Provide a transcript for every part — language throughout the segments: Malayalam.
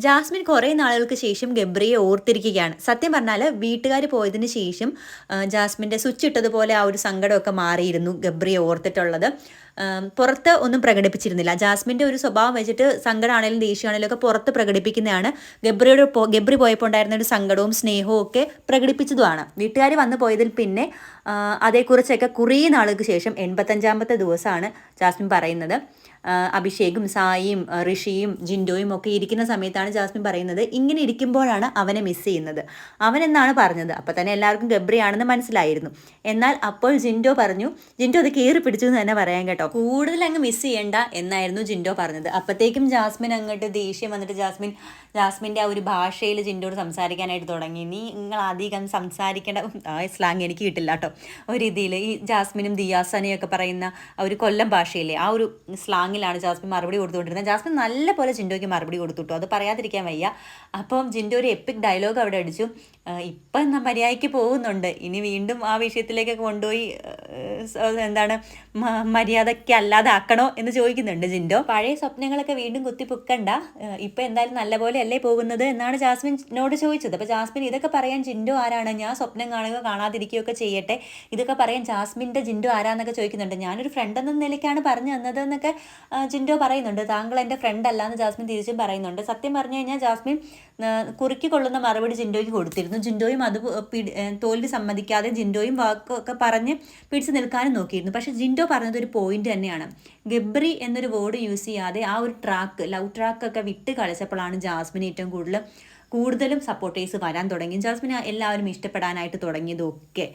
ജാസ്മിൻ കുറേ നാളുകൾക്ക് ശേഷം ഗബ്രിയെ ഓർത്തിരിക്കുകയാണ്. സത്യം പറഞ്ഞാൽ വീട്ടുകാർ പോയതിന് ശേഷം ജാസ്മിൻ്റെ സ്വിച്ച് ഇട്ടതുപോലെ ആ ഒരു സങ്കടമൊക്കെ മാറിയിരുന്നു ഗബ്രിയെ ഓർത്തിട്ടുള്ളത്. പുറത്ത് ഒന്നും പ്രകടിപ്പിച്ചിരുന്നില്ല. ജാസ്മിൻ്റെ ഒരു സ്വഭാവം വെച്ചിട്ട് സങ്കടമാണെങ്കിലും ദേഷ്യമാണെങ്കിലും ഒക്കെ പുറത്ത് പ്രകടിപ്പിക്കുന്നതാണ്. ഗബ്രി പോയപ്പോൾ ഉണ്ടായിരുന്ന ഒരു സങ്കടവും സ്നേഹവും ഒക്കെ പ്രകടിപ്പിച്ചതുമാണ്. വീട്ടുകാർ വന്നു പോയതിൽ പിന്നെ അതേക്കുറിച്ചൊക്കെ കുറേ നാളുകൾക്ക് ശേഷം 85ാമത്തെ ദിവസമാണ് ജാസ്മിൻ പറയുന്നത്. അഭിഷേകും സായിയും ഋഷിയും ജിൻഡോയും ഒക്കെ ഇരിക്കുന്ന സമയത്താണ് ജാസ്മിൻ പറയുന്നത് ഇങ്ങനെ ഇരിക്കുമ്പോഴാണ് അവനെ മിസ് ചെയ്യുന്നത്. അവൻ എന്നാണ് പറഞ്ഞത്. അപ്പോൾ തന്നെ എല്ലാവർക്കും ഗബ്രിയാണെന്ന് മനസ്സിലായിരുന്നു. എന്നാൽ അപ്പോൾ ജിൻഡോ പറഞ്ഞു, ജിൻഡോ അത് കീറി പിടിച്ചു എന്ന് തന്നെ പറയാൻ കേട്ടോ, കൂടുതൽ അങ്ങ് മിസ് ചെയ്യണ്ട എന്നായിരുന്നു ജിൻഡോ പറഞ്ഞത്. അപ്പോഴത്തേക്കും ജാസ്മിൻ അങ്ങോട്ട് ദേഷ്യം വന്നിട്ട് ജാസ്മിൻ്റെ ആ ഒരു ഭാഷയിൽ ജിൻഡോട് സംസാരിക്കാനായിട്ട് തുടങ്ങി. നിങ്ങൾ അധികം സംസാരിക്കേണ്ട സ്ലാങ് എനിക്ക് കിട്ടില്ല കേട്ടോ. ഒരു രീതിയിൽ ഈ ജാസ്മിനും ദിയാസനയും ഒക്കെ പറയുന്ന ആ ഒരു കൊല്ലം ഭാഷയില്ലേ, ആ ഒരു സ്ലാങ്ങിലാണ് ജാസ്മിൻ മറുപടി കൊടുത്തുകൊണ്ടിരുന്നത്. ജാസ്മിൻ നല്ല പോലെ ജിൻഡോയ്ക്ക് മറുപടി കൊടുത്തുട്ടോ, അത് പറയാതിരിക്കാൻ വയ്യ. അപ്പം ജിൻഡോ ഒരു എപ്പിക് ഡയലോഗ് അവിടെ അടിച്ചു. ഇപ്പം മര്യാദയ്ക്ക് പോകുന്നുണ്ട്, ഇനി വീണ്ടും ആ വിഷയത്തിലേക്കൊക്കെ കൊണ്ടുപോയി എന്താണ് മര്യാദയ്ക്ക് അല്ലാതെ ആക്കണോ എന്ന് ചോദിക്കുന്നുണ്ട് ജിൻഡോ. പഴയ സ്വപ്നങ്ങളൊക്കെ വീണ്ടും കുത്തിപ്പൊക്കണ്ട, ഇപ്പം എന്തായാലും നല്ലപോലെ അല്ലേ പോകുന്നത് എന്നാണ് ജാസ്മിനോട് ചോദിച്ചത്. അപ്പോൾ ജാസ്മിൻ ഇതൊക്കെ പറയാൻ ജിൻഡോ ആരാണ്, ഞാൻ സ്വപ്നം കാണുകയോ കാണാതിരിക്കുകയൊക്കെ ചെയ്യട്ടെ, ഇതൊക്കെ പറയാൻ ജാസ്മിൻ്റെ ജിൻഡോ ആരാന്നൊക്കെ ചോദിക്കുന്നുണ്ട്. ഞാനൊരു ഫ്രണ്ട് എന്ന നിലയ്ക്കാണ് പറഞ്ഞു തന്നത് എന്നൊക്കെ ജിൻഡോ പറയുന്നുണ്ട്. താങ്കൾ എൻ്റെ ഫ്രണ്ട് അല്ല എന്ന് ജാസ്മിൻ തിരിച്ചും പറയുന്നുണ്ട്. സത്യം പറഞ്ഞു കഴിഞ്ഞാൽ ജാസ്മിൻ കുറുക്കി കൊള്ളുന്ന മറുപടി ജിൻഡോയ്ക്ക് കൊടുത്തിരുന്നു. ജിൻഡോയും അത് തോൽവി സമ്മതിക്കാതെ ജിൻഡോയും വാക്കൊക്കെ പറഞ്ഞ് പിടിച്ചു നിൽക്കാനും നോക്കിയിരുന്നു. പക്ഷേ ജിൻഡോ പറഞ്ഞത് ഒരു പോയിന്റ് തന്നെയാണ്. ഗബ്രി എന്നൊരു വേർഡ് യൂസ് ചെയ്യാതെ ആ ഒരു ലവ് ട്രാക്കൊക്കെ വിട്ട് കളിച്ചപ്പോഴാണ് ജാസ്മിന് ഏറ്റവും കൂടുതലും സപ്പോർട്ടേഴ്സ് വരാൻ തുടങ്ങി. ജാസ്മിന് എല്ലാവരും ഇഷ്ടപ്പെടാനായിട്ട് തുടങ്ങിയതൊക്കെ.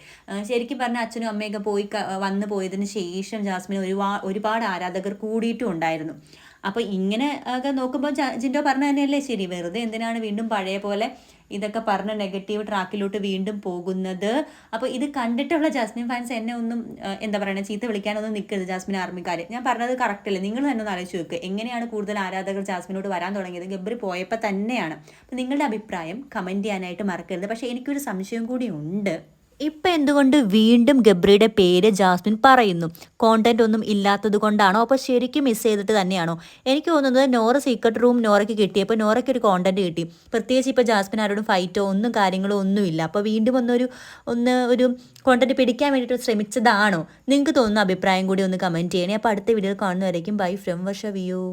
ശരിക്കും പറഞ്ഞാൽ അച്ഛനും അമ്മയൊക്കെ വന്നു പോയതിന് ശേഷം ജാസ്മിന് ഒരുപാട് ആരാധകർ കൂടിയിട്ടും ഉണ്ടായിരുന്നു. അപ്പോൾ ഇങ്ങനെ ഒക്കെ നോക്കുമ്പോൾ ജിൻഡോ പറഞ്ഞ തന്നെയല്ലേ ശരി. വെറുതെ എന്തിനാണ് വീണ്ടും പഴയ പോലെ ഇതൊക്കെ പറഞ്ഞ് നെഗറ്റീവ് ട്രാക്കിലോട്ട് വീണ്ടും പോകുന്നത്. അപ്പോൾ ഇത് കണ്ടിട്ടുള്ള ജാസ്മിൻ ഫാൻസ് എന്നെ ഒന്നും എന്താ പറയുക ചീത്ത വിളിക്കാനൊന്നും നിൽക്കരുത്. ജാസ്മിൻ ആർമിക്കാർ, ഞാൻ പറഞ്ഞത് കറക്റ്റ് അല്ലേ? നിങ്ങൾ തന്നെ ഒന്ന് ആലോചിച്ച് നോക്കുക, എങ്ങനെയാണ് കൂടുതൽ ആരാധകർ ജാസ്മിനോട് വരാൻ തുടങ്ങിയത്? ഗബ്രി പോയപ്പോൾ തന്നെയാണ്. അപ്പോൾ നിങ്ങളുടെ അഭിപ്രായം കമൻറ്റ് ചെയ്യാനായിട്ട് മറക്കരുത്. പക്ഷേ എനിക്കൊരു സംശയം കൂടി ഉണ്ട്. ഇപ്പം എന്തുകൊണ്ട് വീണ്ടും ഗബ്രിയുടെ പേര് ജാസ്മിൻ പറയുന്നു? കോണ്ടന്റ് ഒന്നും ഇല്ലാത്തത് കൊണ്ടാണോ? അപ്പോൾ ശരിക്കും മിസ് ചെയ്തിട്ട് തന്നെയാണോ? എനിക്ക് തോന്നുന്നത് നോറ സീക്രട്ട് റൂം നോറയ്ക്ക് കിട്ടിയപ്പോൾ നോറയ്ക്ക് ഒരു കോണ്ടന്റ് കിട്ടി. പ്രത്യേകിച്ച് ഇപ്പോൾ ജാസ്മിൻ ആരോടും ഫൈറ്റോ കാര്യങ്ങളോ ഒന്നുമില്ല. അപ്പോൾ വീണ്ടും ഒരു കോണ്ടന്റ് പിടിക്കാൻ വേണ്ടിയിട്ട് ശ്രമിച്ചതാണോ? നിങ്ങൾക്ക് തോന്നുന്ന അഭിപ്രായം കൂടി ഒന്ന് കമൻറ്റ് ചെയ്യണേ. അപ്പോൾ അടുത്ത വീഡിയോ കാണുന്നവരേക്കും ബൈ ഫ്രം വർഷ വ്യൂ.